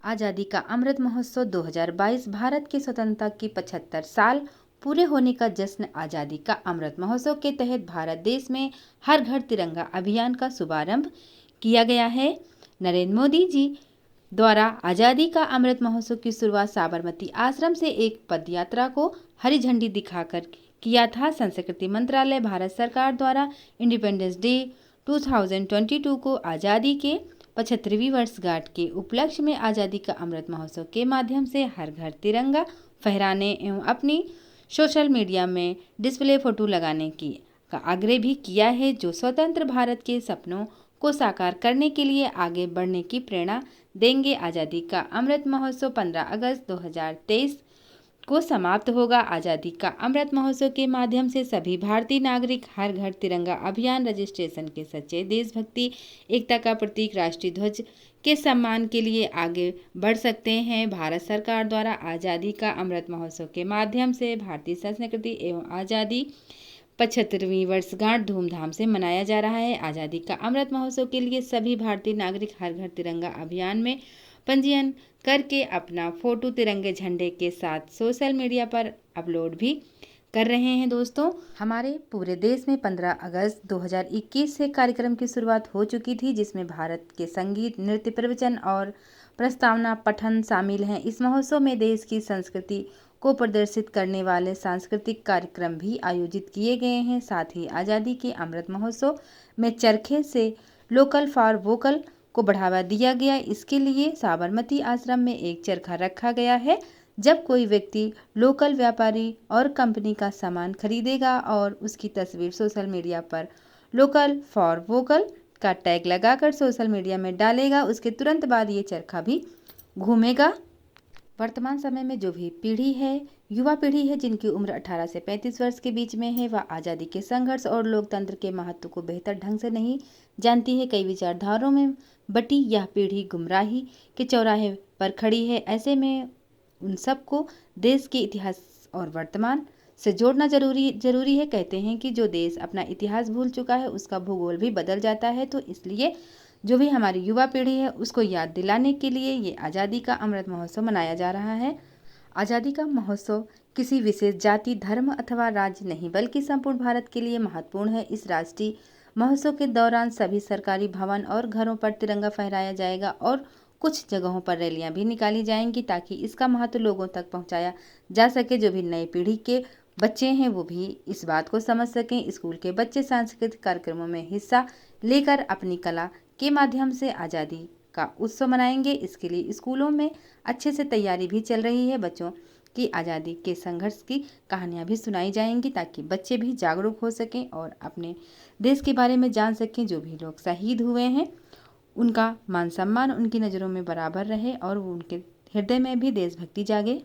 आज़ादी का अमृत महोत्सव 2022 भारत की स्वतंत्रता की 75 साल पूरे होने का जश्न। आज़ादी का अमृत महोत्सव के तहत भारत देश में हर घर तिरंगा अभियान का शुभारंभ किया गया है। नरेंद्र मोदी जी द्वारा आज़ादी का अमृत महोत्सव की शुरुआत साबरमती आश्रम से एक पदयात्रा को हरी झंडी दिखाकर किया था। संस्कृति मंत्रालय भारत सरकार द्वारा इंडिपेंडेंस डे 2022 को आज़ादी के 75वीं वर्षगांठ के उपलक्ष्य में आज़ादी का अमृत महोत्सव के माध्यम से हर घर तिरंगा फहराने एवं अपनी सोशल मीडिया में डिस्प्ले फोटो लगाने की का आग्रह भी किया है, जो स्वतंत्र भारत के सपनों को साकार करने के लिए आगे बढ़ने की प्रेरणा देंगे। आज़ादी का अमृत महोत्सव 15 अगस्त 2023 को समाप्त होगा। आज़ादी का अमृत महोत्सव के माध्यम से सभी भारतीय नागरिक हर घर तिरंगा अभियान रजिस्ट्रेशन के सच्चे देशभक्ति, एकता का प्रतीक राष्ट्रीय ध्वज के सम्मान के लिए आगे बढ़ सकते हैं। भारत सरकार द्वारा आज़ादी का अमृत महोत्सव के माध्यम से भारतीय संस्कृति एवं आज़ादी 75वीं वर्षगांठ धूमधाम से मनाया जा रहा है। आज़ादी का अमृत महोत्सव के लिए सभी भारतीय नागरिक हर घर तिरंगा अभियान में पंजीयन करके अपना फोटो तिरंगे झंडे के साथ सोशल मीडिया पर अपलोड भी कर रहे हैं। दोस्तों, हमारे पूरे देश में 15 अगस्त 2021 से कार्यक्रम की शुरुआत हो चुकी थी, जिसमें भारत के संगीत, नृत्य, प्रवचन और प्रस्तावना पठन शामिल हैं। इस महोत्सव में देश की संस्कृति को प्रदर्शित करने वाले सांस्कृतिक कार्यक्रम भी आयोजित किए गए हैं। साथ ही आज़ादी के अमृत महोत्सव में चरखे से लोकल फॉर वोकल को बढ़ावा दिया गया। इसके लिए साबरमती आश्रम में एक चरखा रखा गया है। जब कोई व्यक्ति लोकल व्यापारी और कंपनी का सामान खरीदेगा और उसकी तस्वीर सोशल मीडिया पर लोकल फॉर वोकल का टैग लगाकर सोशल मीडिया में डालेगा, उसके तुरंत बाद ये चरखा भी घूमेगा। वर्तमान समय में जो भी पीढ़ी है, युवा पीढ़ी है, जिनकी उम्र 18 से 35 वर्ष के बीच में है, वह आज़ादी के संघर्ष और लोकतंत्र के महत्व को बेहतर ढंग से नहीं जानती है। कई विचारधाराओं में बटी यह पीढ़ी गुमराही के चौराहे पर खड़ी है। ऐसे में उन सबको देश के इतिहास और वर्तमान से जोड़ना जरूरी है। कहते हैं कि जो देश अपना इतिहास भूल चुका है, उसका भूगोल भी बदल जाता है। तो इसलिए जो भी हमारी युवा पीढ़ी है, उसको याद दिलाने के लिए ये आज़ादी का अमृत महोत्सव मनाया जा रहा है। आज़ादी का महोत्सव किसी विशेष जाति, धर्म अथवा राज्य नहीं, बल्कि संपूर्ण भारत के लिए महत्वपूर्ण है। इस राष्ट्रीय महोत्सव के दौरान सभी सरकारी भवन और घरों पर तिरंगा फहराया जाएगा और कुछ जगहों पर रैलियां भी निकाली जाएंगी, ताकि इसका महत्व लोगों तक पहुंचाया जा सके। जो भी नई पीढ़ी के बच्चे हैं, वो भी इस बात को समझ सकें। स्कूल के बच्चे सांस्कृतिक कार्यक्रमों में हिस्सा लेकर अपनी कला के माध्यम से आज़ादी का उत्सव मनाएंगे। इसके लिए स्कूलों में अच्छे से तैयारी भी चल रही है। बच्चों की आज़ादी के संघर्ष की कहानियां भी सुनाई जाएंगी, ताकि बच्चे भी जागरूक हो सकें और अपने देश के बारे में जान सकें। जो भी लोग शहीद हुए हैं, उनका मान सम्मान उनकी नज़रों में बराबर रहे और उनके हृदय में भी देशभक्ति जागे।